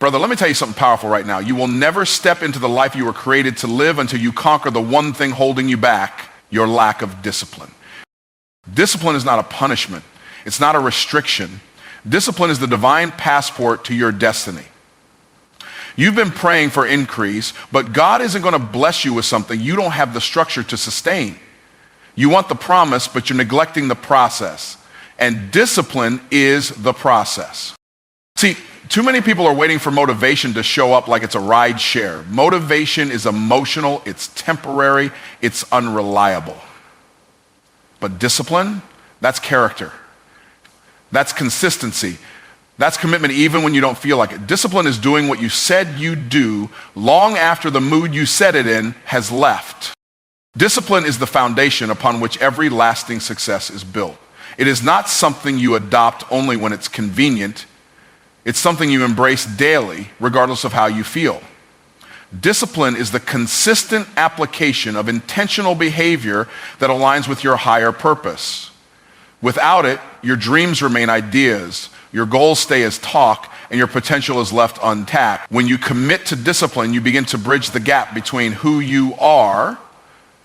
Brother, let me tell you something powerful right now. You will never step into the life you were created to live until you conquer the one thing holding you back, your lack of discipline. Discipline is not a punishment. It's not a restriction. Discipline is the divine passport to your destiny. You've been praying for increase, but God isn't going to bless you with something you don't have the structure to sustain. You want the promise, but you're neglecting the process. And discipline is the process. See, too many people are waiting for motivation to show up like it's a ride share. Motivation is emotional, it's temporary, it's unreliable. But discipline, that's character. That's consistency. That's commitment even when you don't feel like it. Discipline is doing what you said you'd do long after the mood you said it in has left. Discipline is the foundation upon which every lasting success is built. It is not something you adopt only when it's convenient. It's something you embrace daily, regardless of how you feel. Discipline is the consistent application of intentional behavior that aligns with your higher purpose. Without it, your dreams remain ideas, your goals stay as talk, and your potential is left untapped. When you commit to discipline, you begin to bridge the gap between who you are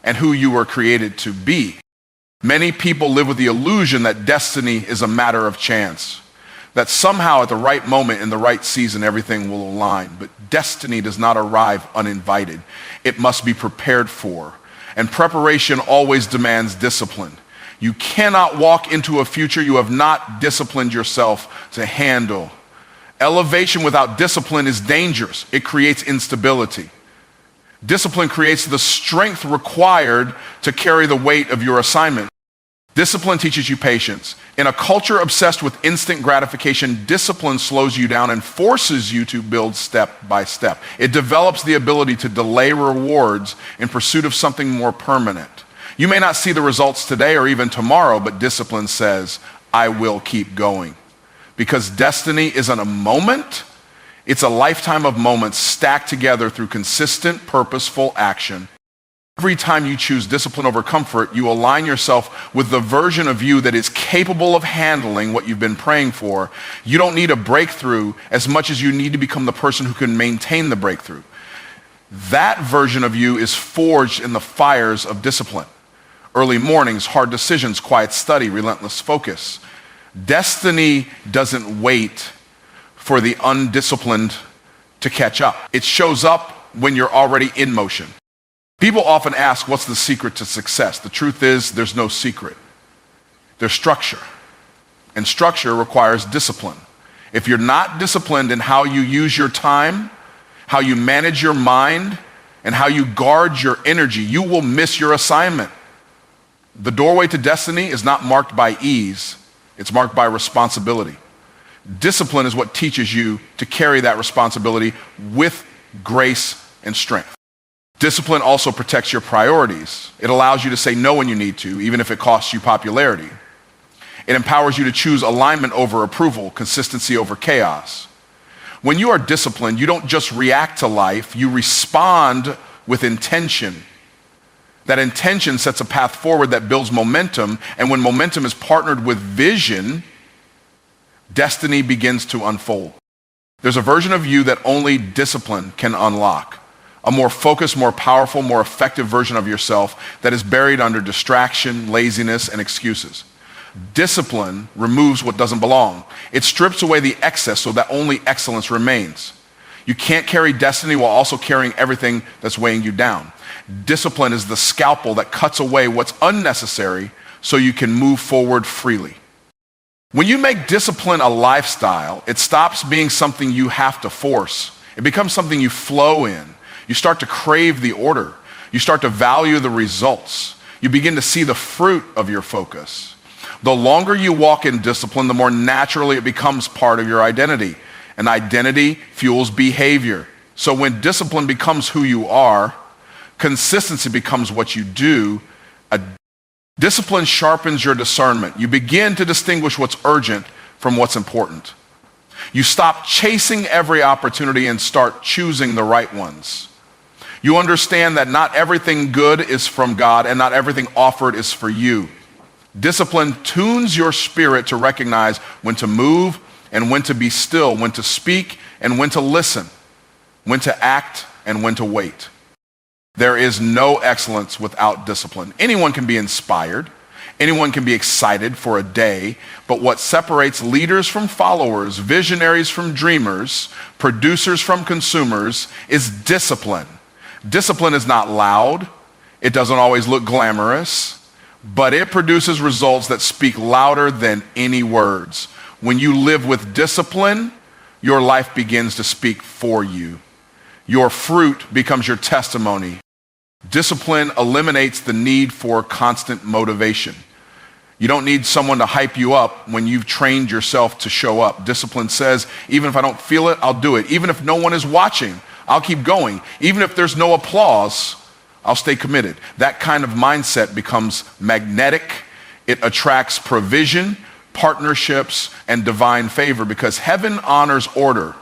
and who you were created to be. Many people live with the illusion that destiny is a matter of chance, that somehow at the right moment in the right season everything will align. But destiny does not arrive uninvited. It must be prepared for. And preparation always demands discipline. You cannot walk into a future you have not disciplined yourself to handle. Elevation without discipline is dangerous. It creates instability. Discipline creates the strength required to carry the weight of your assignment. Discipline teaches you patience. In a culture obsessed with instant gratification, discipline slows you down and forces you to build step by step. It develops the ability to delay rewards in pursuit of something more permanent. You may not see the results today or even tomorrow, but discipline says, I will keep going. Because destiny isn't a moment, it's a lifetime of moments stacked together through consistent, purposeful action. Every time you choose discipline over comfort, you align yourself with the version of you that is capable of handling what you've been praying for. You don't need a breakthrough as much as you need to become the person who can maintain the breakthrough. That version of you is forged in the fires of discipline. Early mornings, hard decisions, quiet study, relentless focus. Destiny doesn't wait for the undisciplined to catch up. It shows up when you're already in motion. People often ask, what's the secret to success? The truth is, there's no secret. There's structure. And structure requires discipline. If you're not disciplined in how you use your time, how you manage your mind, and how you guard your energy, you will miss your assignment. The doorway to destiny is not marked by ease. It's marked by responsibility. Discipline is what teaches you to carry that responsibility with grace and strength. Discipline also protects your priorities. It allows you to say no when you need to, even if it costs you popularity. It empowers you to choose alignment over approval, consistency over chaos. When you are disciplined, you don't just react to life, you respond with intention. That intention sets a path forward that builds momentum, and when momentum is partnered with vision, destiny begins to unfold. There's a version of you that only discipline can unlock. A more focused, more powerful, more effective version of yourself that is buried under distraction, laziness, and excuses. Discipline removes what doesn't belong. It strips away the excess so that only excellence remains. You can't carry destiny while also carrying everything that's weighing you down. Discipline is the scalpel that cuts away what's unnecessary so you can move forward freely. When you make discipline a lifestyle, it stops being something you have to force. It becomes something you flow in. You start to crave the order. You start to value the results. You begin to see the fruit of your focus. The longer you walk in discipline, the more naturally it becomes part of your identity. And identity fuels behavior. So when discipline becomes who you are, consistency becomes what you do. Discipline sharpens your discernment. You begin to distinguish what's urgent from what's important. You stop chasing every opportunity and start choosing the right ones. You understand that not everything good is from God and not everything offered is for you. Discipline tunes your spirit to recognize when to move and when to be still, when to speak and when to listen, when to act and when to wait. There is no excellence without discipline. Anyone can be inspired. Anyone can be excited for a day, but what separates leaders from followers, visionaries from dreamers, producers from consumers is discipline. Discipline is not loud. It doesn't always look glamorous, but it produces results that speak louder than any words. When you live with discipline, your life begins to speak for you. Your fruit becomes your testimony. Discipline eliminates the need for constant motivation. You don't need someone to hype you up when you've trained yourself to show up. Discipline says, even if I don't feel it, I'll do it. Even if no one is watching, I'll keep going. Even if there's no applause, I'll stay committed. That kind of mindset becomes magnetic. It attracts provision, partnerships, and divine favor because heaven honors order.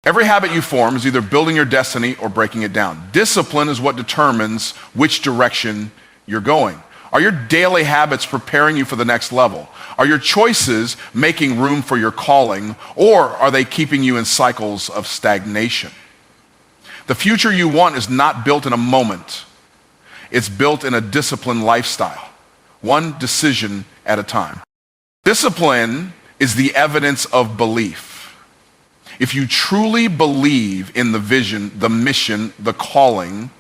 Every habit you form is either building your destiny or breaking it down. Discipline is what determines which direction you're going. Are your daily habits preparing you for the next level? Are your choices making room for your calling, or are they keeping you in cycles of stagnation? The future you want is not built in a moment. It's built in a disciplined lifestyle, one decision at a time. Discipline is the evidence of belief. If you truly believe in the vision, the mission, the calling,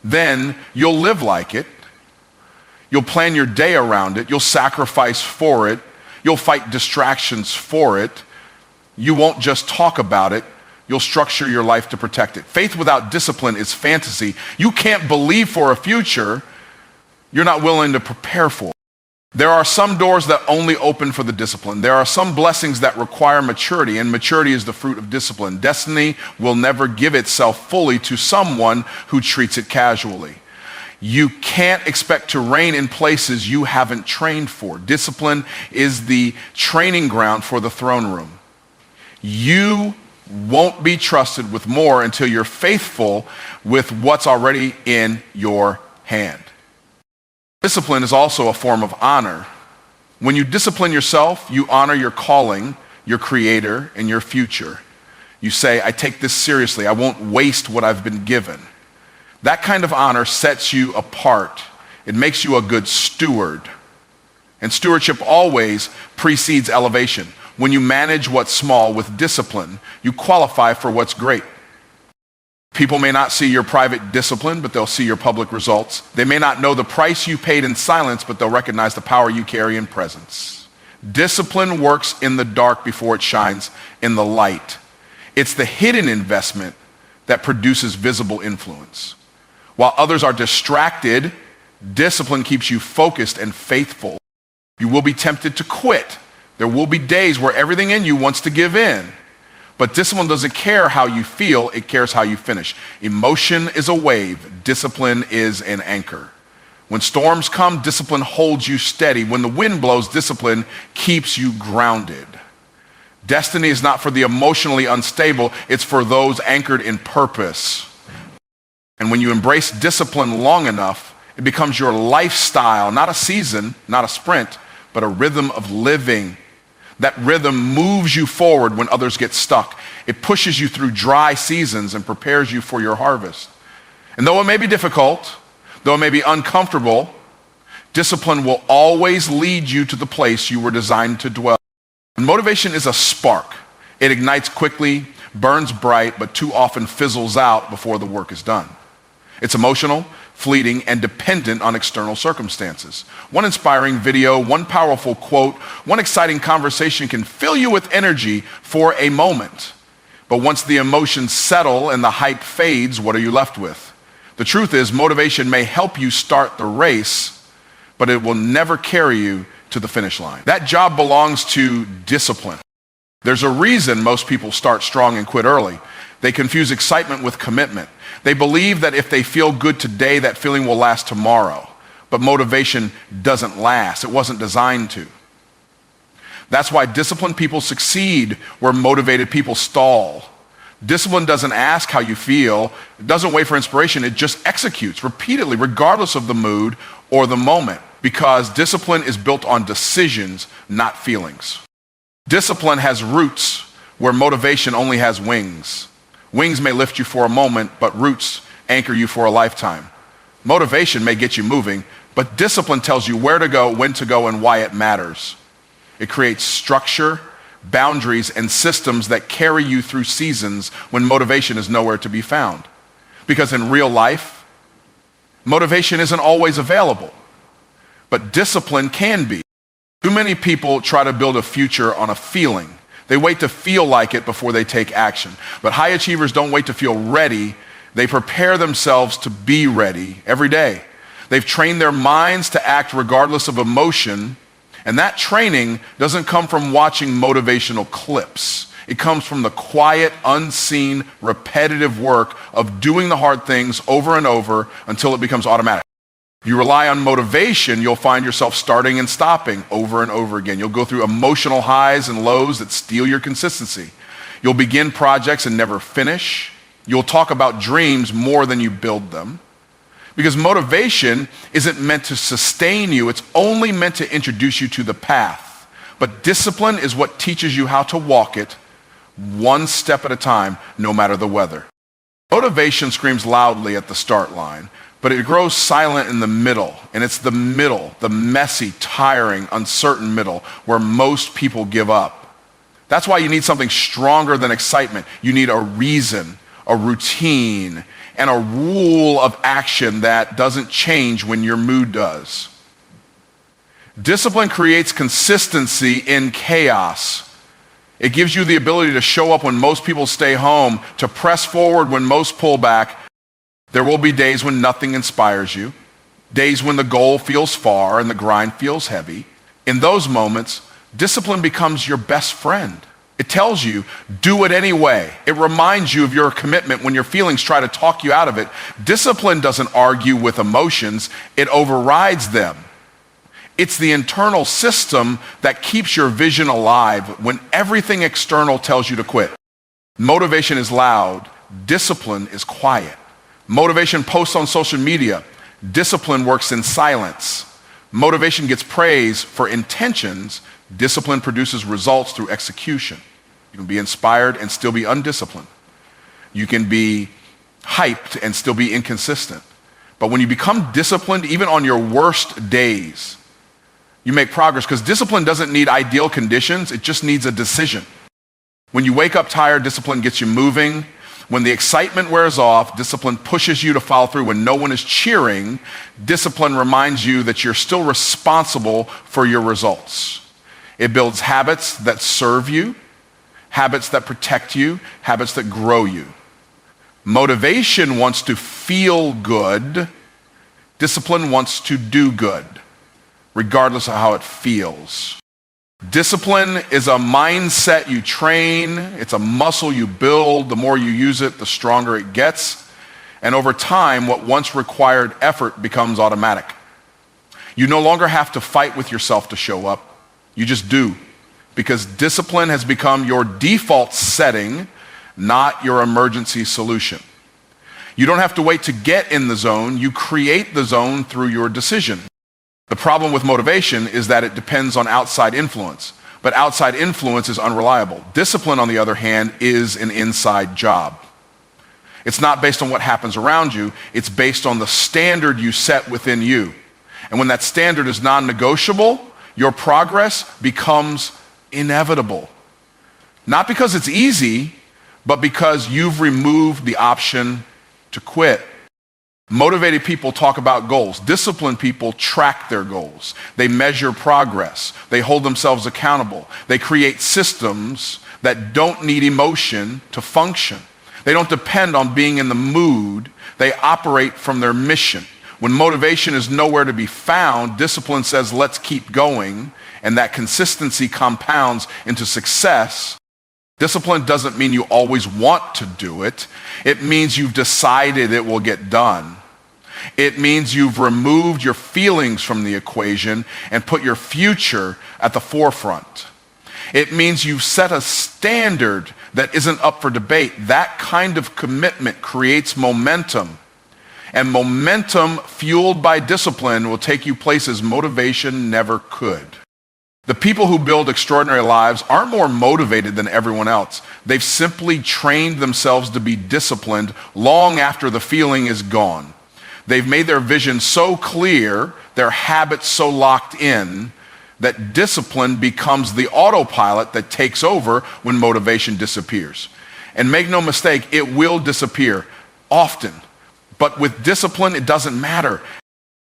then you'll live like it. You'll plan your day around it. You'll sacrifice for it. You'll fight distractions for it. You won't just talk about it. You'll structure your life to protect it. Faith without discipline is fantasy. You can't believe for a future you're not willing to prepare for. There are some doors that only open for the discipline. There are some blessings that require maturity, and maturity is the fruit of discipline. Destiny will never give itself fully to someone who treats it casually. You can't expect to reign in places you haven't trained for. Discipline is the training ground for the throne room. You won't be trusted with more until you're faithful with what's already in your hand. Discipline is also a form of honor. When you discipline yourself, you honor your calling, your creator, and your future. You say, I take this seriously. I won't waste what I've been given. That kind of honor sets you apart. It makes you a good steward. And stewardship always precedes elevation. When you manage what's small with discipline, you qualify for what's great. People may not see your private discipline, but they'll see your public results. They may not know the price you paid in silence, but they'll recognize the power you carry in presence. Discipline works in the dark before it shines in the light. It's the hidden investment that produces visible influence. While others are distracted, discipline keeps you focused and faithful. You will be tempted to quit. There will be days where everything in you wants to give in. But discipline doesn't care how you feel, it cares how you finish. Emotion is a wave, discipline is an anchor. When storms come, discipline holds you steady. When the wind blows, discipline keeps you grounded. Destiny is not for the emotionally unstable, it's for those anchored in purpose. And when you embrace discipline long enough, it becomes your lifestyle, not a season, not a sprint, but a rhythm of living. That rhythm moves you forward when others get stuck. It pushes you through dry seasons and prepares you for your harvest. And though it may be difficult, though it may be uncomfortable, discipline will always lead you to the place you were designed to dwell. And motivation is a spark. It ignites quickly, burns bright, but too often fizzles out before the work is done. It's emotional, fleeting, and dependent on external circumstances. One inspiring video, one powerful quote, one exciting conversation can fill you with energy for a moment. But once the emotions settle and the hype fades, what are you left with? The truth is, motivation may help you start the race, but it will never carry you to the finish line. That job belongs to discipline. There's a reason most people start strong and quit early. They confuse excitement with commitment. They believe that if they feel good today, that feeling will last tomorrow. But motivation doesn't last. It wasn't designed to. That's why disciplined people succeed where motivated people stall. Discipline doesn't ask how you feel. It doesn't wait for inspiration. It just executes repeatedly, regardless of the mood or the moment. Because discipline is built on decisions, not feelings. Discipline has roots where motivation only has wings. Wings may lift you for a moment, but roots anchor you for a lifetime. Motivation may get you moving, but discipline tells you where to go, when to go, and why it matters. It creates structure, boundaries, and systems that carry you through seasons when motivation is nowhere to be found. Because in real life, motivation isn't always available, but discipline can be. Too many people try to build a future on a feeling. They wait to feel like it before they take action. But high achievers don't wait to feel ready. They prepare themselves to be ready every day. They've trained their minds to act regardless of emotion, and that training doesn't come from watching motivational clips. It comes from the quiet, unseen, repetitive work of doing the hard things over and over until it becomes automatic. If you rely on motivation, you'll find yourself starting and stopping over and over again. You'll go through emotional highs and lows that steal your consistency. You'll begin projects and never finish. You'll talk about dreams more than you build them. Because motivation isn't meant to sustain you, it's only meant to introduce you to the path. But discipline is what teaches you how to walk it one step at a time, no matter the weather. Motivation screams loudly at the start line, but it grows silent in the middle, and it's the middle, the messy, tiring, uncertain middle, where most people give up. That's why you need something stronger than excitement. You need a reason, a routine, and a rule of action that doesn't change when your mood does. Discipline creates consistency in chaos. It gives you the ability to show up when most people stay home, to press forward when most pull back. There will be days when nothing inspires you, days when the goal feels far and the grind feels heavy. In those moments, discipline becomes your best friend. It tells you, do it anyway. It reminds you of your commitment when your feelings try to talk you out of it. Discipline doesn't argue with emotions, it overrides them. It's the internal system that keeps your vision alive when everything external tells you to quit. Motivation is loud, discipline is quiet. Motivation posts on social media. Discipline works in silence. Motivation gets praise for intentions. Discipline produces results through execution. You can be inspired and still be undisciplined. You can be hyped and still be inconsistent. But when you become disciplined, even on your worst days, you make progress, because discipline doesn't need ideal conditions, it just needs a decision. When you wake up tired, discipline gets you moving. When the excitement wears off, discipline pushes you to follow through. When no one is cheering, discipline reminds you that you're still responsible for your results. It builds habits that serve you, habits that protect you, habits that grow you. Motivation wants to feel good. Discipline wants to do good, regardless of how it feels. Discipline is a mindset you train. It's a muscle you build. The more you use it, the stronger it gets. And over time, what once required effort becomes automatic. You no longer have to fight with yourself to show up. You just do. Because discipline has become your default setting, not your emergency solution. You don't have to wait to get in the zone. You create the zone through your decision. The problem with motivation is that it depends on outside influence, but outside influence is unreliable. Discipline, on the other hand, is an inside job. It's not based on what happens around you, it's based on the standard you set within you. And when that standard is non-negotiable, your progress becomes inevitable. Not because it's easy, but because you've removed the option to quit. Motivated people talk about goals. Disciplined people track their goals. They measure progress. They hold themselves accountable. They create systems that don't need emotion to function. They don't depend on being in the mood. They operate from their mission. When motivation is nowhere to be found, discipline says, let's keep going, and that consistency compounds into success. Discipline doesn't mean you always want to do it. It means you've decided it will get done. It means you've removed your feelings from the equation and put your future at the forefront. It means you've set a standard that isn't up for debate. That kind of commitment creates momentum. And momentum fueled by discipline will take you places motivation never could. The people who build extraordinary lives aren't more motivated than everyone else. They've simply trained themselves to be disciplined long after the feeling is gone. They've made their vision so clear, their habits so locked in, that discipline becomes the autopilot that takes over when motivation disappears. And make no mistake, it will disappear often. But with discipline, it doesn't matter.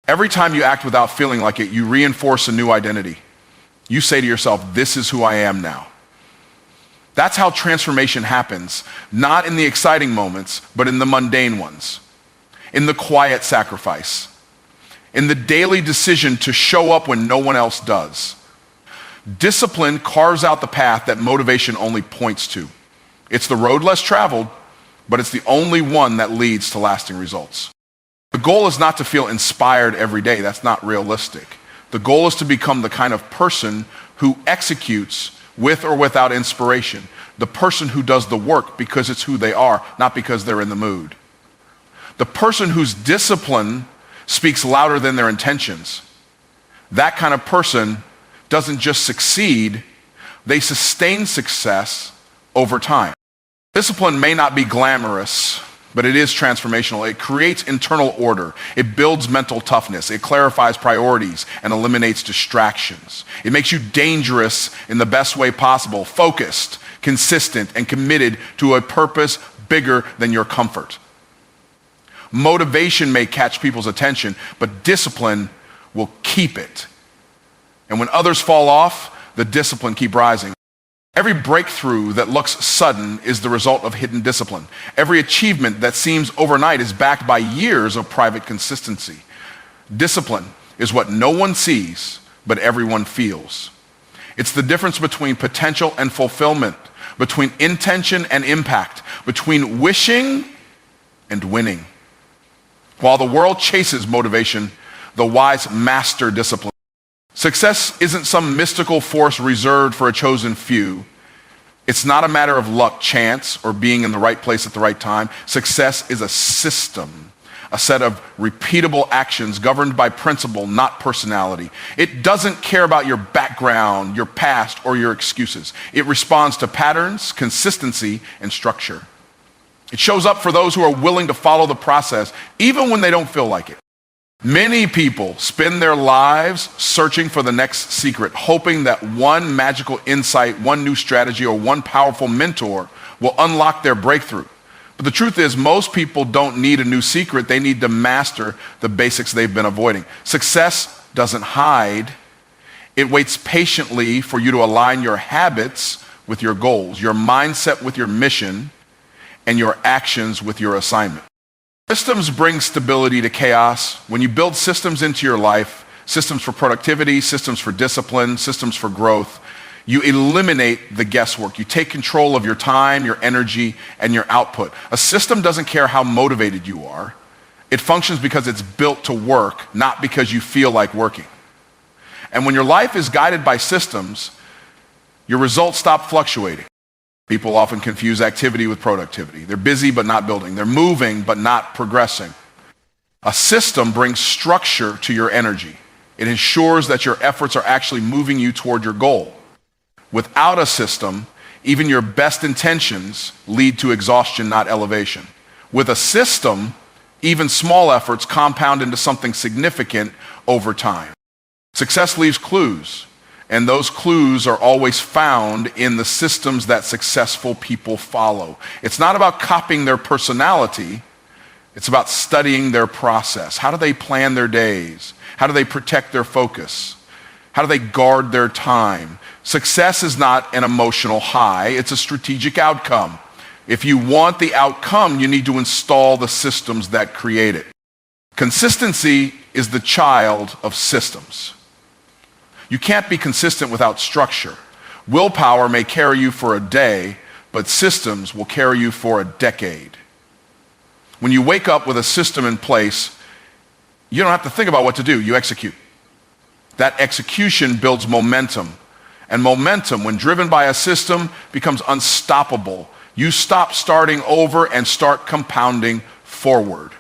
Every time you act without feeling like it, you reinforce a new identity. You say to yourself, this is who I am now. That's how transformation happens, not in the exciting moments, but in the mundane ones, in the quiet sacrifice, in the daily decision to show up when no one else does. Discipline carves out the path that motivation only points to. It's the road less traveled, but it's the only one that leads to lasting results. The goal is not to feel inspired every day. That's not realistic. The goal is to become the kind of person who executes with or without inspiration. The person who does the work because it's who they are, not because they're in the mood. The person whose discipline speaks louder than their intentions. That kind of person doesn't just succeed, they sustain success over time. Discipline may not be glamorous, but it is transformational. It creates internal order. It builds mental toughness. It clarifies priorities and eliminates distractions. It makes you dangerous in the best way possible, focused, consistent, and committed to a purpose bigger than your comfort. Motivation may catch people's attention, but discipline will keep it. And when others fall off, the discipline keeps rising. Every breakthrough that looks sudden is the result of hidden discipline. Every achievement that seems overnight is backed by years of private consistency. Discipline is what no one sees, but everyone feels. It's the difference between potential and fulfillment, between intention and impact, between wishing and winning. While the world chases motivation, the wise master discipline. Success isn't some mystical force reserved for a chosen few. It's not a matter of luck, chance, or being in the right place at the right time. Success is a system, a set of repeatable actions governed by principle, not personality. It doesn't care about your background, your past, or your excuses. It responds to patterns, consistency, and structure. It shows up for those who are willing to follow the process, even when they don't feel like it. Many people spend their lives searching for the next secret, hoping that one magical insight, one new strategy, or one powerful mentor will unlock their breakthrough. But the truth is, most people don't need a new secret. They need to master the basics they've been avoiding. Success doesn't hide. It waits patiently for you to align your habits with your goals, your mindset with your mission, and your actions with your assignment. Systems bring stability to chaos. When you build systems into your life, systems for productivity, systems for discipline, systems for growth, you eliminate the guesswork. You take control of your time, your energy, and your output. A system doesn't care how motivated you are. It functions because it's built to work, not because you feel like working. And when your life is guided by systems, your results stop fluctuating. People often confuse activity with productivity. They're busy but not building. They're moving but not progressing. A system brings structure to your energy. It ensures that your efforts are actually moving you toward your goal. Without a system, even your best intentions lead to exhaustion, not elevation. With a system, even small efforts compound into something significant over time. Success leaves clues. And those clues are always found in the systems that successful people follow. It's not about copying their personality. It's about studying their process. How do they plan their days? How do they protect their focus? How do they guard their time? Success is not an emotional high. It's a strategic outcome. If you want the outcome, you need to install the systems that create it. Consistency is the child of systems. You can't be consistent without structure. Willpower may carry you for a day, but systems will carry you for a decade. When you wake up with a system in place, you don't have to think about what to do, you execute. That execution builds momentum. And momentum, when driven by a system, becomes unstoppable. You stop starting over and start compounding forward.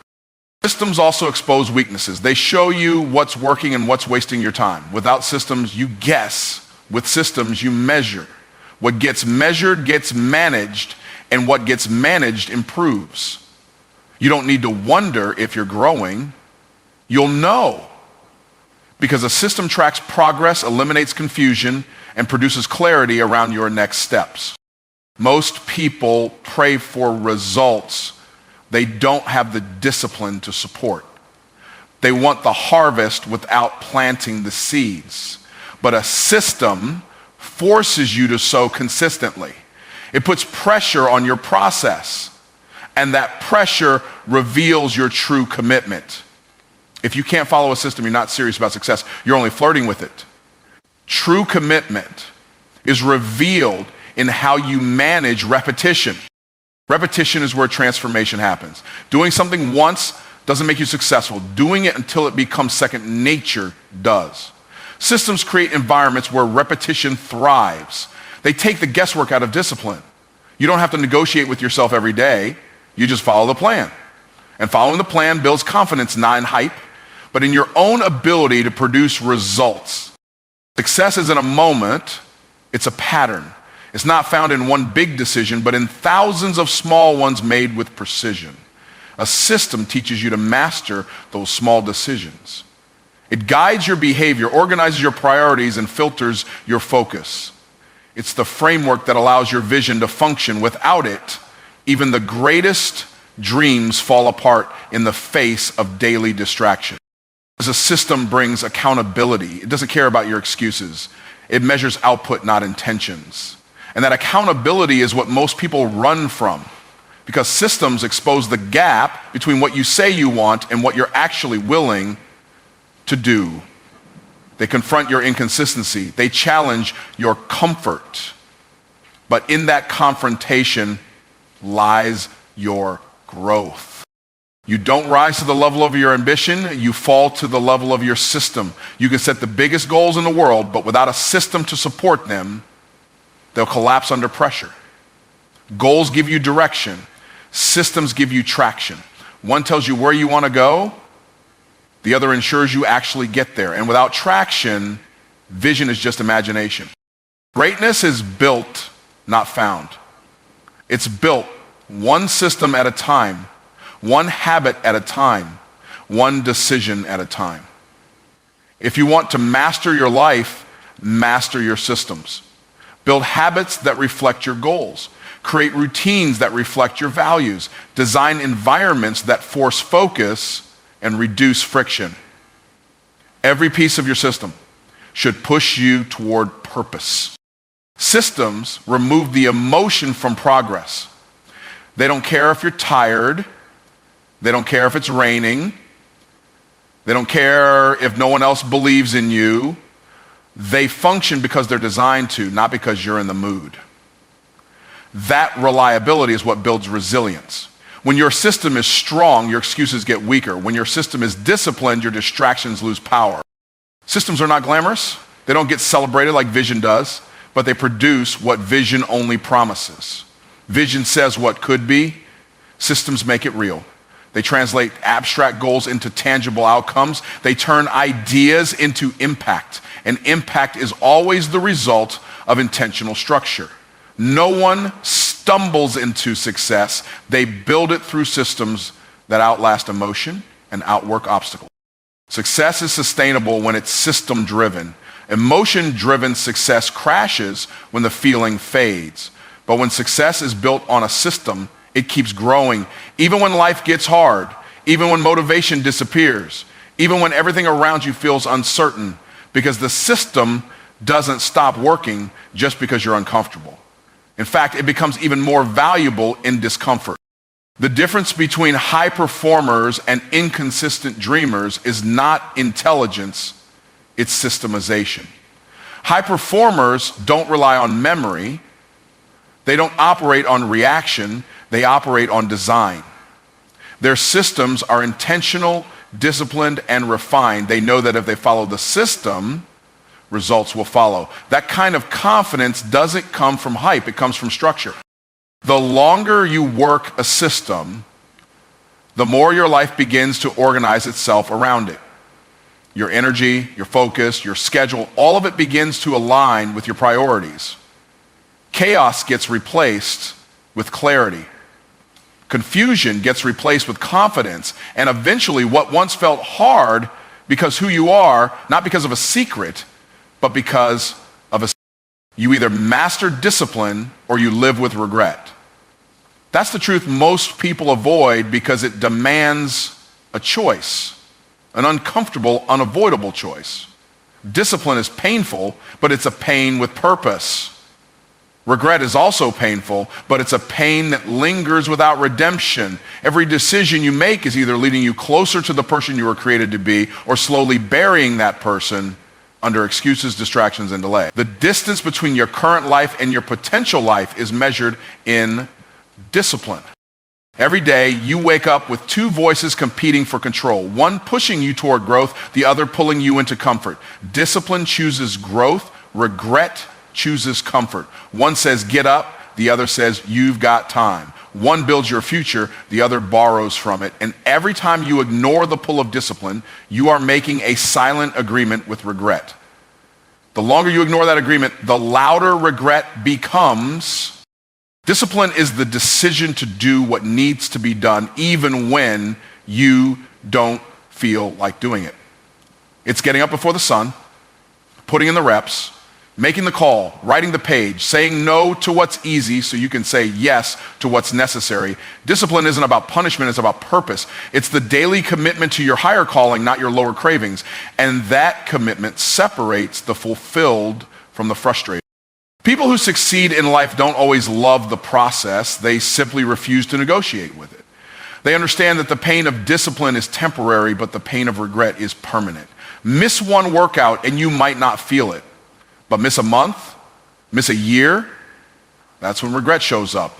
Systems also expose weaknesses. They show you what's working and what's wasting your time. Without systems, you guess With systems, you measure. What gets measured gets managed, and what gets managed improves. You don't need to wonder if you're growing. You'll know. Because a system tracks progress, eliminates confusion, and produces clarity around your next steps. Most people pray for results they don't have the discipline to support. They want the harvest without planting the seeds. But a system forces you to sow consistently. It puts pressure on your process, and that pressure reveals your true commitment. If you can't follow a system, you're not serious about success. You're only flirting with it. True commitment is revealed in how you manage repetition. Repetition is where transformation happens. Doing something once doesn't make you successful. Doing it until it becomes second nature does. Systems create environments where repetition thrives. They take the guesswork out of discipline. You don't have to negotiate with yourself every day. You just follow the plan. And following the plan builds confidence, not in hype, but in your own ability to produce results. Success isn't a moment, it's a pattern. It's not found in one big decision, but in thousands of small ones made with precision. A system teaches you to master those small decisions. It guides your behavior, organizes your priorities, and filters your focus. It's the framework that allows your vision to function. Without it, even the greatest dreams fall apart in the face of daily distraction. As a system brings accountability, it doesn't care about your excuses. It measures output, not intentions. And that accountability is what most people run from, because systems expose the gap between what you say you want and what you're actually willing to do. They confront your inconsistency. They challenge your comfort. But in that confrontation lies your growth. You don't rise to the level of your ambition, you fall to the level of your system. You can set the biggest goals in the world, but without a system to support them, they'll collapse under pressure. Goals give you direction. Systems give you traction. One tells you where you want to go. The other ensures you actually get there. And without traction, vision is just imagination. Greatness is built, not found. It's built one system at a time, one habit at a time, one decision at a time. If you want to master your life, master your systems. Build habits that reflect your goals. Create routines that reflect your values. Design environments that force focus and reduce friction. Every piece of your system should push you toward purpose. Systems remove the emotion from progress. They don't care if you're tired. They don't care if it's raining. They don't care if no one else believes in you. They function because they're designed to, not because you're in the mood. That reliability is what builds resilience. When your system is strong, your excuses get weaker. When your system is disciplined, your distractions lose power. Systems are not glamorous. They don't get celebrated like vision does, but they produce what vision only promises. Vision says what could be. Systems make it real. They translate abstract goals into tangible outcomes. They turn ideas into impact. And impact is always the result of intentional structure. No one stumbles into success. They build it through systems that outlast emotion and outwork obstacles. Success is sustainable when it's system-driven. Emotion-driven success crashes when the feeling fades. But when success is built on a system, it keeps growing. Even when life gets hard, even when motivation disappears, even when everything around you feels uncertain, because the system doesn't stop working just because you're uncomfortable. In fact, it becomes even more valuable in discomfort. The difference between high performers and inconsistent dreamers is not intelligence, it's systemization. High performers don't rely on memory. They don't operate on reaction. They operate on design. Their systems are intentional, disciplined, and refined. They know that if they follow the system, results will follow. That kind of confidence doesn't come from hype, it comes from structure. The longer you work a system, the more your life begins to organize itself around it. your energy, your focus, your schedule, all of it begins to align with your priorities. Chaos gets replaced with clarity. Confusion gets replaced with confidence. And eventually what once felt hard because who you are, not because of a secret, but because of a you either master discipline or you live with regret. That's the truth most people avoid because it demands a choice, an uncomfortable, unavoidable choice. Discipline is painful, but it's a pain with purpose. Regret is also painful, but it's a pain that lingers without redemption. Every decision you make is either leading you closer to the person you were created to be or slowly burying that person under excuses, distractions, and delay. The distance between your current life and your potential life is measured in discipline. Every day you wake up with two voices competing for control, one pushing you toward growth, the other pulling you into comfort. Discipline chooses growth, regret chooses comfort. One says get up, the other says you've got time. One builds your future, the other borrows from it. And every time you ignore the pull of discipline, you are making a silent agreement with regret. The longer you ignore that agreement, the louder regret becomes. Discipline is the decision to do what needs to be done even when you don't feel like doing it. It's getting up before the sun, putting in the reps, making the call, writing the page, saying no to what's easy so you can say yes to what's necessary. Discipline isn't about punishment, it's about purpose. It's the daily commitment to your higher calling, not your lower cravings. And that commitment separates the fulfilled from the frustrated. People who succeed in life don't always love the process, they simply refuse to negotiate with it. They understand that the pain of discipline is temporary, but the pain of regret is permanent. Miss one workout and you might not feel it. But miss a month, miss a year, that's when regret shows up.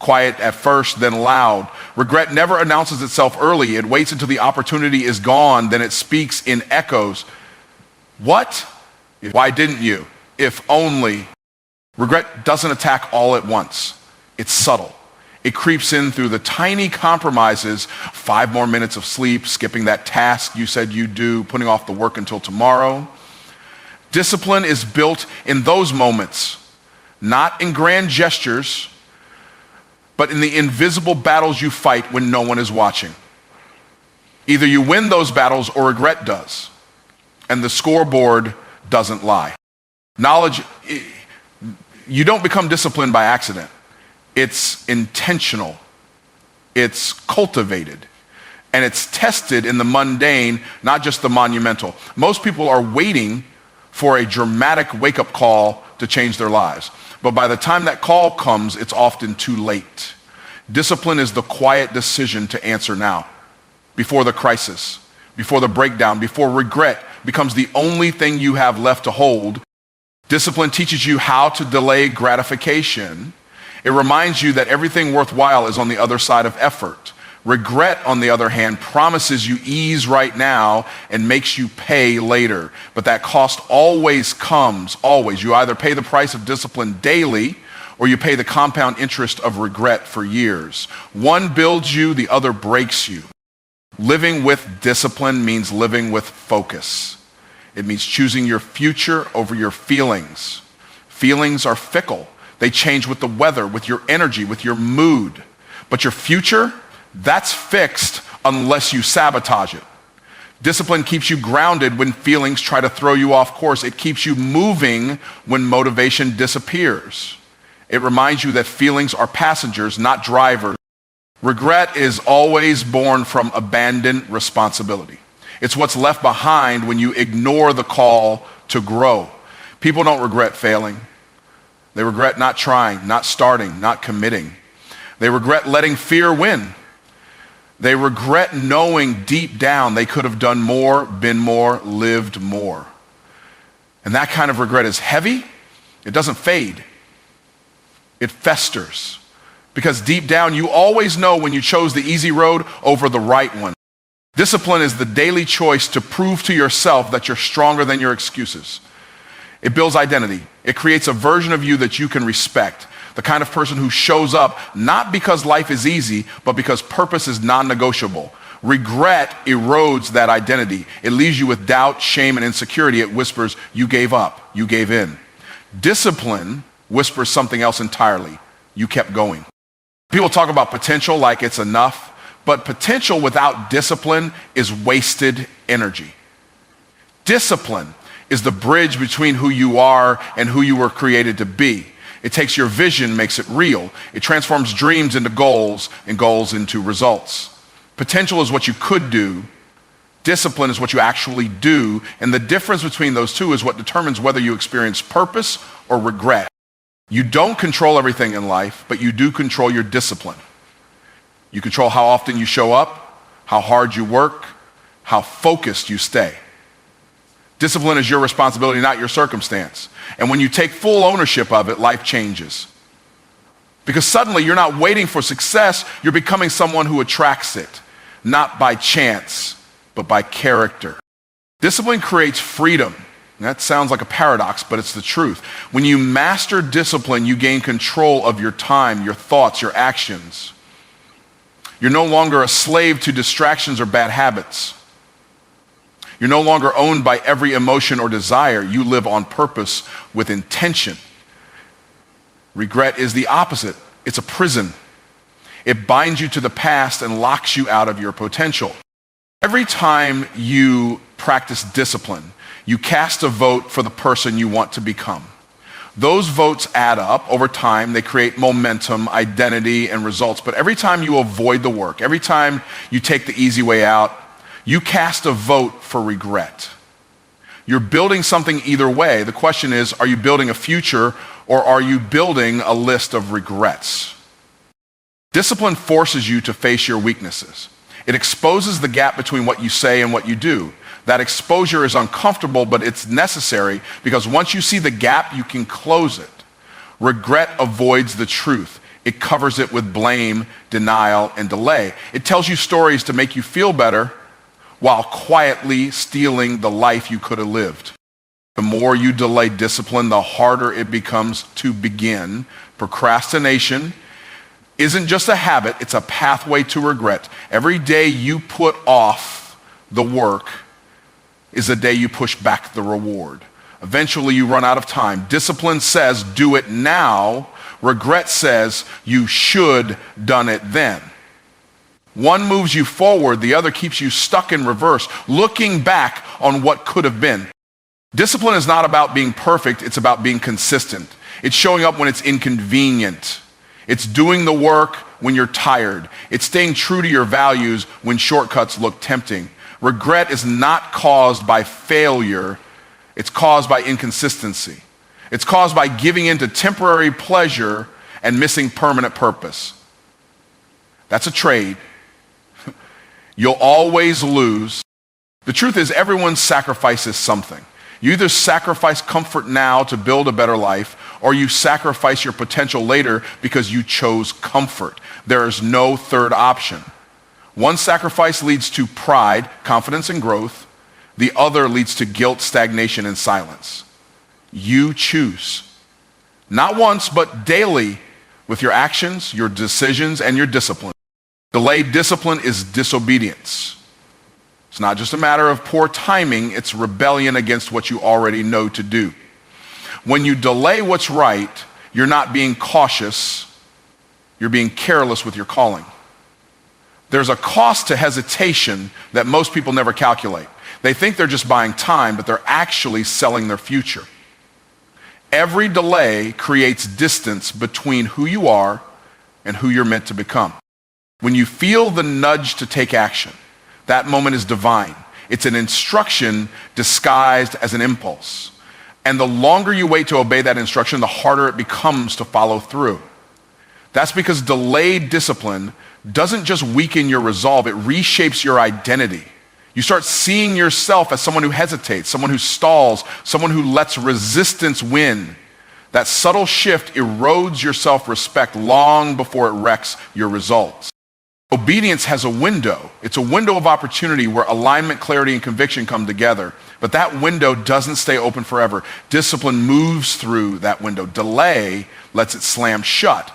Quiet at first, then loud. Regret never announces itself early. It waits until the opportunity is gone, then it speaks in echoes. What? Why didn't you? If only. Regret doesn't attack all at once. It's subtle. It creeps in through the tiny compromises, 5 more minutes of sleep, skipping that task you said you'd do, putting off the work until tomorrow. Discipline is built in those moments, not in grand gestures, but in the invisible battles you fight when no one is watching. Either you win those battles or regret does, and the scoreboard doesn't lie. Knowledge, you don't become disciplined by accident. It's intentional, it's cultivated, and it's tested in the mundane, not just the monumental. Most people are waiting for a dramatic wake-up call to change their lives. But by the time that call comes, it's often too late. Discipline is the quiet decision to answer now, before the crisis, before the breakdown, before regret becomes the only thing you have left to hold. Discipline teaches you how to delay gratification. It reminds you that everything worthwhile is on the other side of effort. Regret, on the other hand, promises you ease right now and makes you pay later. But that cost always comes, always. You either pay the price of discipline daily or you pay the compound interest of regret for years. One builds you, the other breaks you. Living with discipline means living with focus. It means choosing your future over your feelings. Feelings are fickle. They change with the weather, with your energy, with your mood. But your future, that's fixed unless you sabotage it. Discipline keeps you grounded when feelings try to throw you off course. It keeps you moving when motivation disappears. It reminds you that feelings are passengers, not drivers. Regret is always born from abandoned responsibility. It's what's left behind when you ignore the call to grow. People don't regret failing. They regret not trying, not starting, not committing. They regret letting fear win. They regret knowing deep down they could have done more, been more, lived more. And that kind of regret is heavy. It doesn't fade. It festers. Because deep down, you always know when you chose the easy road over the right one. Discipline is the daily choice to prove to yourself that you're stronger than your excuses. It builds identity. It creates a version of you that you can respect. The kind of person who shows up not because life is easy, but because purpose is non-negotiable. Regret erodes that identity. It leaves you with doubt, shame, and insecurity. It whispers, you gave up, you gave in. Discipline whispers something else entirely. You kept going. People talk about potential like it's enough, but potential without discipline is wasted energy. Discipline is the bridge between who you are and who you were created to be. It takes your vision, makes it real. It transforms dreams into goals and goals into results. Potential is what you could do. Discipline is what you actually do. And the difference between those two is what determines whether you experience purpose or regret. You don't control everything in life, but you do control your discipline. You control how often you show up, how hard you work, how focused you stay. Discipline is your responsibility, not your circumstance. And when you take full ownership of it, life changes. Because suddenly you're not waiting for success, you're becoming someone who attracts it, not by chance, but by character. Discipline creates freedom. That sounds like a paradox, but it's the truth. When you master discipline, you gain control of your time, your thoughts, your actions. You're no longer a slave to distractions or bad habits. You're no longer owned by every emotion or desire. You live on purpose with intention. Regret is the opposite. It's a prison. It binds you to the past and locks you out of your potential. Every time you practice discipline, you cast a vote for the person you want to become. Those votes add up over time. They create momentum, identity, and results. But every time you avoid the work, every time you take the easy way out, you cast a vote for regret. You're building something either way. The question is, are you building a future or are you building a list of regrets? Discipline forces you to face your weaknesses. It exposes the gap between what you say and what you do. That exposure is uncomfortable, but it's necessary because once you see the gap, you can close it. Regret avoids the truth. It covers it with blame, denial, and delay. It tells you stories to make you feel better while quietly stealing the life you could have lived. The more you delay discipline, the harder it becomes to begin. Procrastination isn't just a habit, it's a pathway to regret. Every day you put off the work is a day you push back the reward. Eventually you run out of time. Discipline says, do it now. Regret says, you should done it then. One moves you forward, the other keeps you stuck in reverse, looking back on what could have been. Discipline is not about being perfect, it's about being consistent. It's showing up when it's inconvenient. It's doing the work when you're tired. It's staying true to your values when shortcuts look tempting. Regret is not caused by failure, it's caused by inconsistency. It's caused by giving in to temporary pleasure and missing permanent purpose. That's a trade. You'll always lose. The truth is, everyone sacrifices something. You either sacrifice comfort now to build a better life, or you sacrifice your potential later because you chose comfort. There is no third option. One sacrifice leads to pride, confidence, and growth. The other leads to guilt, stagnation, and silence. You choose. Not once, but daily with your actions, your decisions, and your discipline. Delayed discipline is disobedience. It's not just a matter of poor timing, it's rebellion against what you already know to do. When you delay what's right, you're not being cautious, you're being careless with your calling. There's a cost to hesitation that most people never calculate. They think they're just buying time, but they're actually selling their future. Every delay creates distance between who you are and who you're meant to become. When you feel the nudge to take action, that moment is divine. It's an instruction disguised as an impulse. And the longer you wait to obey that instruction, the harder it becomes to follow through. That's because delayed discipline doesn't just weaken your resolve, it reshapes your identity. You start seeing yourself as someone who hesitates, someone who stalls, someone who lets resistance win. That subtle shift erodes your self-respect long before it wrecks your results. Obedience has a window. It's a window of opportunity where alignment, clarity, and conviction come together. But that window doesn't stay open forever. Discipline moves through that window. Delay lets it slam shut.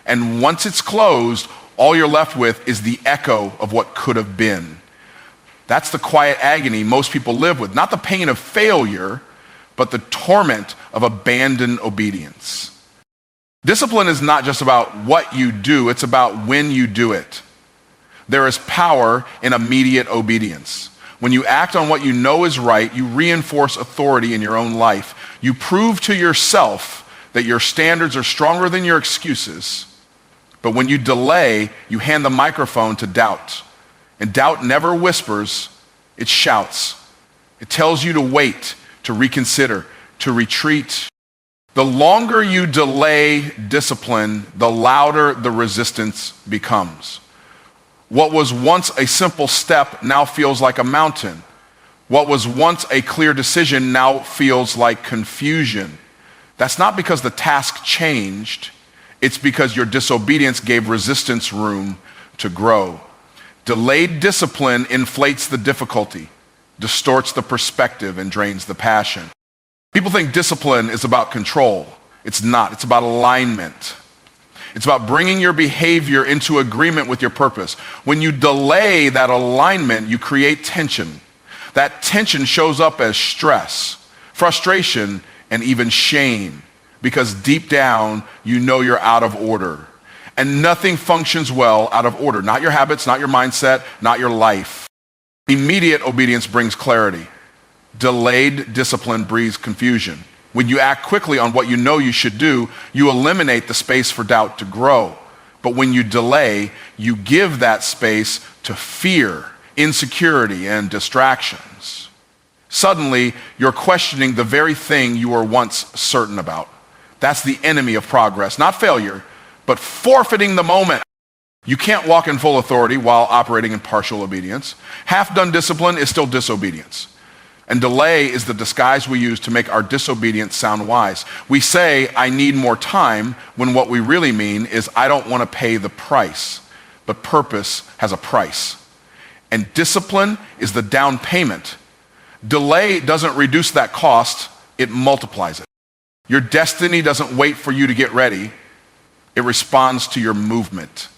And once it's closed, all you're left with is the echo of what could have been. That's the quiet agony most people live with. Not the pain of failure, but the torment of abandoned obedience. Discipline is not just about what you do, it's about when you do it. There is power in immediate obedience. When you act on what you know is right, you reinforce authority in your own life. You prove to yourself that your standards are stronger than your excuses. But when you delay, you hand the microphone to doubt. And doubt never whispers, it shouts. It tells you to wait, to reconsider, to retreat. The longer you delay discipline, the louder the resistance becomes. What was once a simple step now feels like a mountain. What was once a clear decision now feels like confusion. That's not because the task changed. It's because your disobedience gave resistance room to grow. Delayed discipline inflates the difficulty, distorts the perspective, and drains the passion. People think discipline is about control. It's not. It's about alignment. It's about bringing your behavior into agreement with your purpose. When you delay that alignment, you create tension. That tension shows up as stress, frustration, and even shame, because deep down, you know you're out of order. And nothing functions well out of order. Not your habits, not your mindset, not your life. Immediate obedience brings clarity. Delayed discipline breeds confusion. When you act quickly on what you know you should do, you eliminate the space for doubt to grow. But when you delay, you give that space to fear, insecurity, and distractions. Suddenly, you're questioning the very thing you were once certain about. That's the enemy of progress, not failure, but forfeiting the moment. You can't walk in full authority while operating in partial obedience. Half-done discipline is still disobedience. And delay is the disguise we use to make our disobedience sound wise. We say, I need more time, when what we really mean is, I don't want to pay the price. But purpose has a price. And discipline is the down payment. Delay doesn't reduce that cost, it multiplies it. Your destiny doesn't wait for you to get ready. It responds to your movement.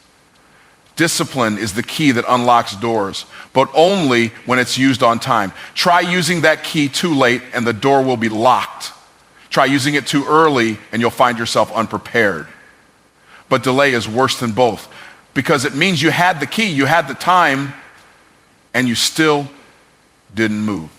Discipline is the key that unlocks doors, but only when it's used on time. Try using that key too late and the door will be locked. Try using it too early and you'll find yourself unprepared. But delay is worse than both, because it means you had the key, you had the time, and you still didn't move.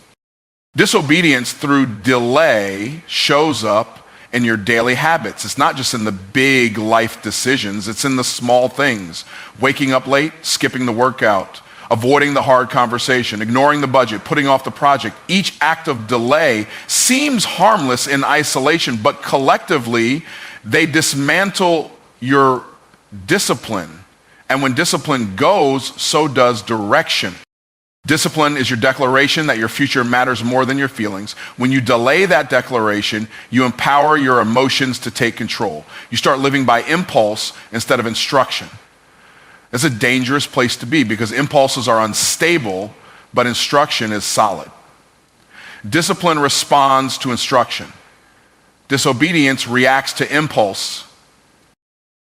Disobedience through delay shows up in your daily habits. It's not just in the big life decisions, it's in the small things. Waking up late, skipping the workout, avoiding the hard conversation, ignoring the budget, putting off the project. Each act of delay seems harmless in isolation, but collectively, they dismantle your discipline. And when discipline goes, so does direction. Discipline is your declaration that your future matters more than your feelings. When you delay that declaration, you empower your emotions to take control. You start living by impulse instead of instruction. It's a dangerous place to be because impulses are unstable, but instruction is solid. Discipline responds to instruction. Disobedience reacts to impulse.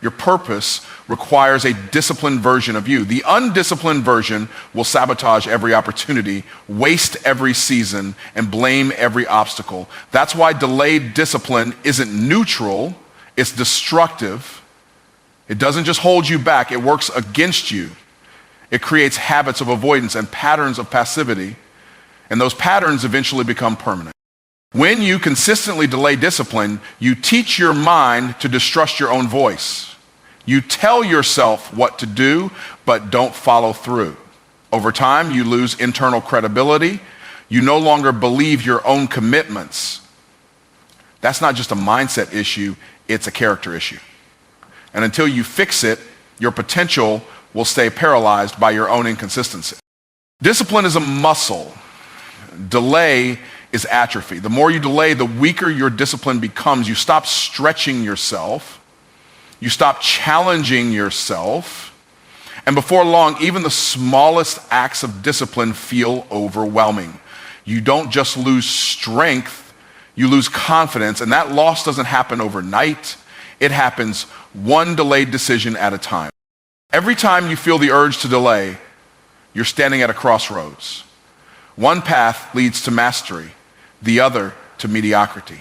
Your purpose requires a disciplined version of you. The undisciplined version will sabotage every opportunity, waste every season, and blame every obstacle. That's why delayed discipline isn't neutral, it's destructive. It doesn't just hold you back, it works against you. It creates habits of avoidance and patterns of passivity, and those patterns eventually become permanent. When you consistently delay discipline, you teach your mind to distrust your own voice. You tell yourself what to do, but don't follow through. Over time, you lose internal credibility. You no longer believe your own commitments. That's not just a mindset issue, it's a character issue. And until you fix it, your potential will stay paralyzed by your own inconsistency. Discipline is a muscle. Delay is atrophy. The more you delay, the weaker your discipline becomes. You stop stretching yourself. You stop challenging yourself. And before long, even the smallest acts of discipline feel overwhelming. You don't just lose strength, you lose confidence. And that loss doesn't happen overnight. It happens one delayed decision at a time. Every time you feel the urge to delay, you're standing at a crossroads. One path leads to mastery, the other to mediocrity.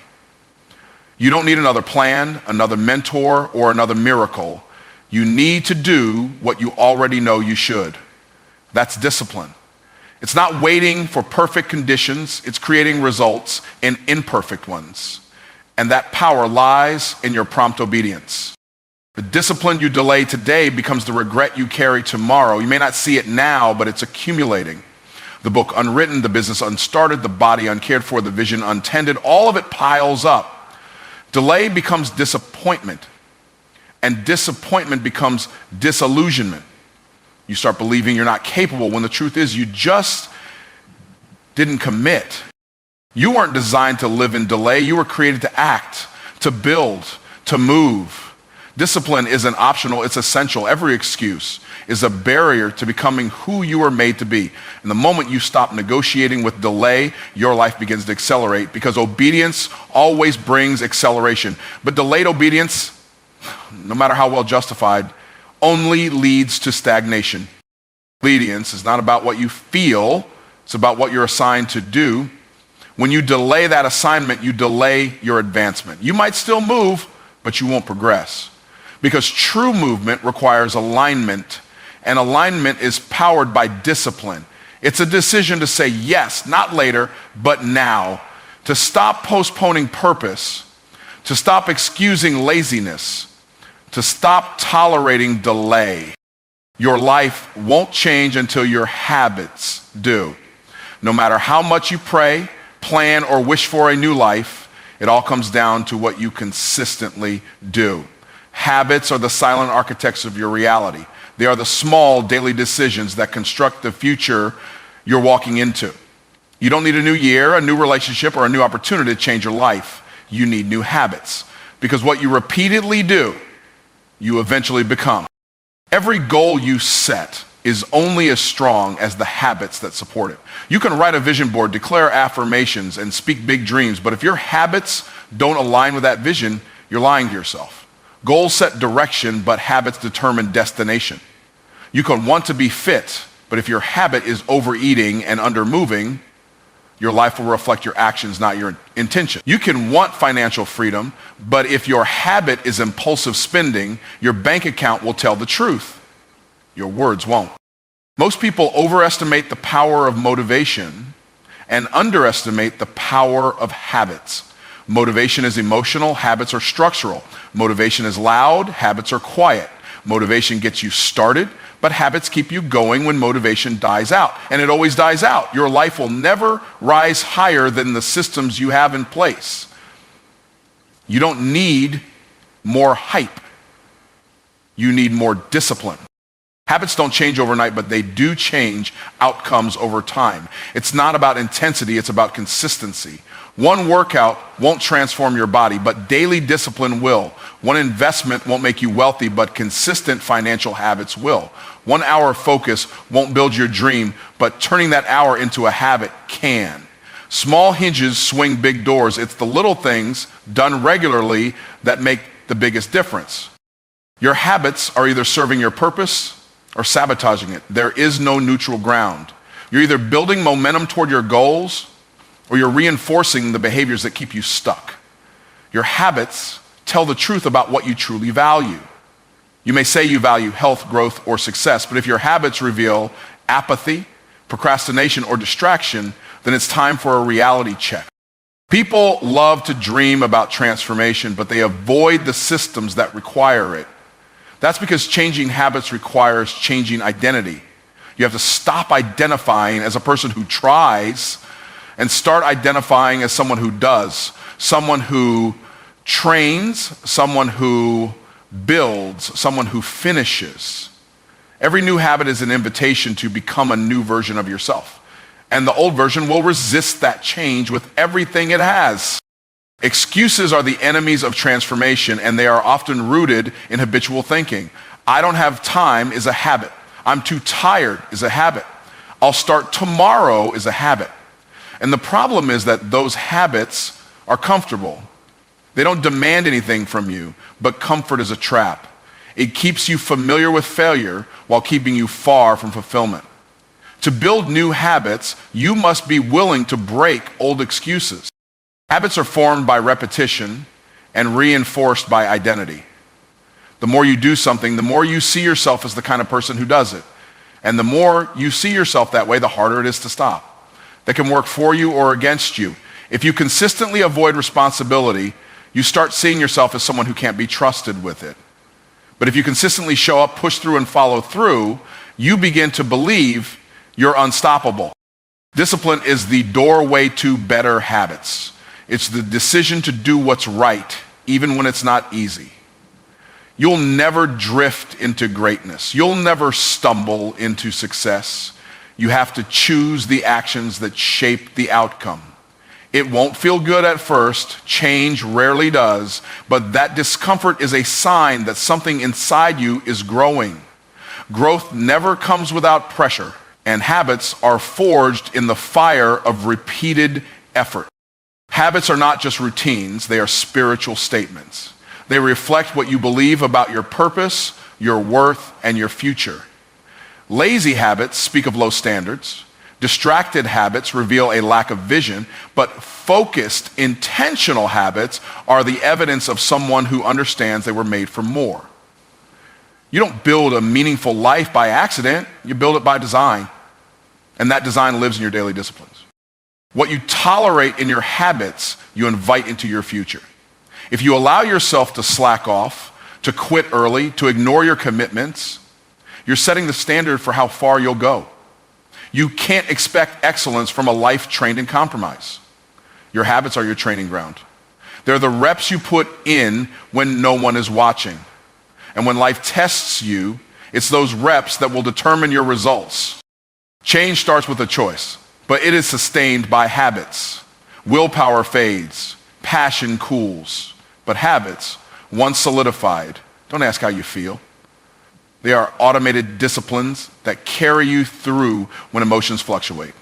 You don't need another plan, another mentor, or another miracle. You need to do what you already know you should. That's discipline. It's not waiting for perfect conditions, it's creating results in imperfect ones. And that power lies in your prompt obedience. The discipline you delay today becomes the regret you carry tomorrow. You may not see it now, but it's accumulating. The book unwritten, the business unstarted, the body uncared for, the vision untended, all of it piles up. Delay becomes disappointment, and disappointment becomes disillusionment. You start believing you're not capable when the truth is you just didn't commit. You weren't designed to live in delay. You were created to act, to build, to move. Discipline isn't optional, it's essential. Every excuse is a barrier to becoming who you were made to be. And the moment you stop negotiating with delay, your life begins to accelerate, because obedience always brings acceleration. But delayed obedience, no matter how well justified, only leads to stagnation. Obedience is not about what you feel, it's about what you're assigned to do. When you delay that assignment, you delay your advancement. You might still move, but you won't progress. Because true movement requires alignment, and alignment is powered by discipline. It's a decision to say yes, not later, but now. To stop postponing purpose, to stop excusing laziness, to stop tolerating delay. Your life won't change until your habits do. No matter how much you pray, plan, or wish for a new life, it all comes down to what you consistently do. Habits are the silent architects of your reality. They are the small daily decisions that construct the future you're walking into. You don't need a new year, a new relationship, or a new opportunity to change your life. You need new habits. Because what you repeatedly do, you eventually become. Every goal you set is only as strong as the habits that support it. You can write a vision board, declare affirmations, and speak big dreams, but if your habits don't align with that vision, you're lying to yourself. Goals set direction, but habits determine destination. You can want to be fit, but if your habit is overeating and undermoving, your life will reflect your actions, not your intention. You can want financial freedom, but if your habit is impulsive spending, your bank account will tell the truth. Your words won't. Most people overestimate the power of motivation and underestimate the power of habits. Motivation is emotional, habits are structural. Motivation is loud, habits are quiet. Motivation gets you started, but habits keep you going when motivation dies out. And it always dies out. Your life will never rise higher than the systems you have in place. You don't need more hype. You need more discipline. Habits don't change overnight, but they do change outcomes over time. It's not about intensity, it's about consistency. One workout won't transform your body, but daily discipline will. One investment won't make you wealthy, but consistent financial habits will. 1 hour of focus won't build your dream, but turning that hour into a habit can. Small hinges swing big doors. It's the little things done regularly that make the biggest difference. Your habits are either serving your purpose or sabotaging it. There is no neutral ground. You're either building momentum toward your goals or you're reinforcing the behaviors that keep you stuck. Your habits tell the truth about what you truly value. You may say you value health, growth, or success, but if your habits reveal apathy, procrastination, or distraction, then it's time for a reality check. People love to dream about transformation, but they avoid the systems that require it. That's because changing habits requires changing identity. You have to stop identifying as a person who tries and start identifying as someone who does, someone who trains, someone who builds, someone who finishes. Every new habit is an invitation to become a new version of yourself. And the old version will resist that change with everything it has. Excuses are the enemies of transformation, and they are often rooted in habitual thinking. I don't have time is a habit. I'm too tired is a habit. I'll start tomorrow is a habit. And the problem is that those habits are comfortable. They don't demand anything from you, but comfort is a trap. It keeps you familiar with failure while keeping you far from fulfillment. To build new habits, you must be willing to break old excuses. Habits are formed by repetition and reinforced by identity. The more you do something, the more you see yourself as the kind of person who does it. And the more you see yourself that way, the harder it is to stop. That can work for you or against you. If you consistently avoid responsibility, you start seeing yourself as someone who can't be trusted with it. But if you consistently show up, push through, and follow through, you begin to believe you're unstoppable. Discipline is the doorway to better habits. It's the decision to do what's right, even when it's not easy. You'll never drift into greatness. You'll never stumble into success. You have to choose the actions that shape the outcome. It won't feel good at first. Change rarely does, but that discomfort is a sign that something inside you is growing. Growth never comes without pressure, and habits are forged in the fire of repeated effort. Habits are not just routines, they are spiritual statements. They reflect what you believe about your purpose, your worth, and your future. Lazy habits speak of low standards. Distracted habits reveal a lack of vision, but focused, intentional habits are the evidence of someone who understands they were made for more. You don't build a meaningful life by accident, you build it by design. And that design lives in your daily disciplines. What you tolerate in your habits, you invite into your future. If you allow yourself to slack off, to quit early, to ignore your commitments, you're setting the standard for how far you'll go. You can't expect excellence from a life trained in compromise. Your habits are your training ground. They're the reps you put in when no one is watching. And when life tests you, it's those reps that will determine your results. Change starts with a choice, but it is sustained by habits. Willpower fades, passion cools, but habits, once solidified, don't ask how you feel. They are automated disciplines that carry you through when emotions fluctuate.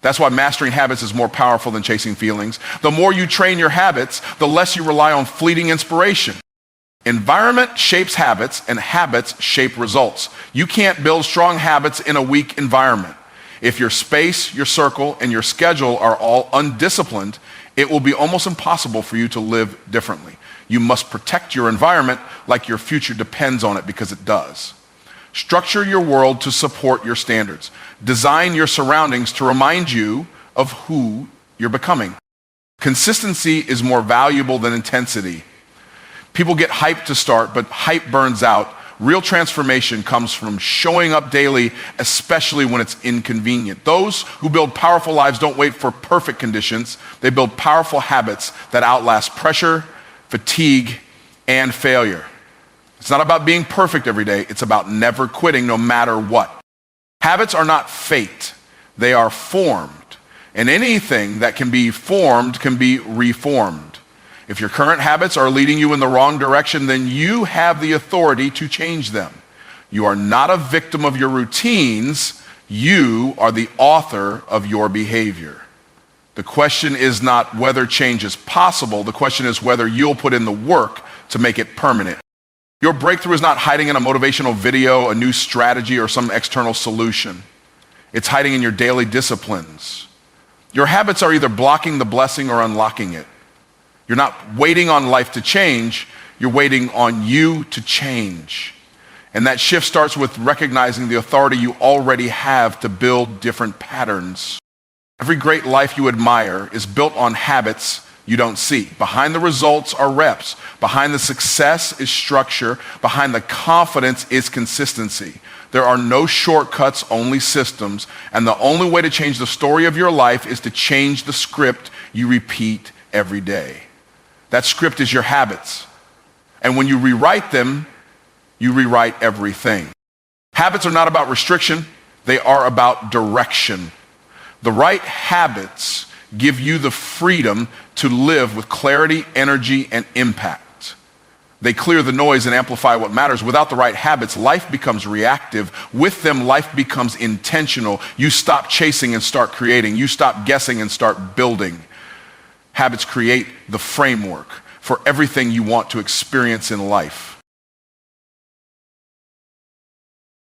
That's why mastering habits is more powerful than chasing feelings. The more you train your habits, the less you rely on fleeting inspiration. Environment shapes habits, and habits shape results. You can't build strong habits in a weak environment. If your space, your circle, and your schedule are all undisciplined, it will be almost impossible for you to live differently. You must protect your environment like your future depends on it, because it does. Structure your world to support your standards. Design your surroundings to remind you of who you're becoming. Consistency is more valuable than intensity. People get hyped to start, but hype burns out. Real transformation comes from showing up daily, especially when it's inconvenient. Those who build powerful lives don't wait for perfect conditions. They build powerful habits that outlast pressure, fatigue, and failure. It's not about being perfect every day. It's about never quitting no matter what. Habits are not fate. They are formed. And anything that can be formed can be reformed. If your current habits are leading you in the wrong direction, then you have the authority to change them. You are not a victim of your routines. You are the author of your behavior. The question is not whether change is possible. The question is whether you'll put in the work to make it permanent. Your breakthrough is not hiding in a motivational video, a new strategy, or some external solution. It's hiding in your daily disciplines. Your habits are either blocking the blessing or unlocking it. You're not waiting on life to change, you're waiting on you to change. And that shift starts with recognizing the authority you already have to build different patterns. Every great life you admire is built on habits you don't see. Behind the results are reps. Behind the success is structure. Behind the confidence is consistency. There are no shortcuts, only systems. And the only way to change the story of your life is to change the script you repeat every day. That script is your habits. And when you rewrite them, you rewrite everything. Habits are not about restriction. They are about direction. The right habits give you the freedom to live with clarity, energy, and impact. They clear the noise and amplify what matters. Without the right habits, life becomes reactive. With them, life becomes intentional. You stop chasing and start creating. You stop guessing and start building. Habits create the framework for everything you want to experience in life.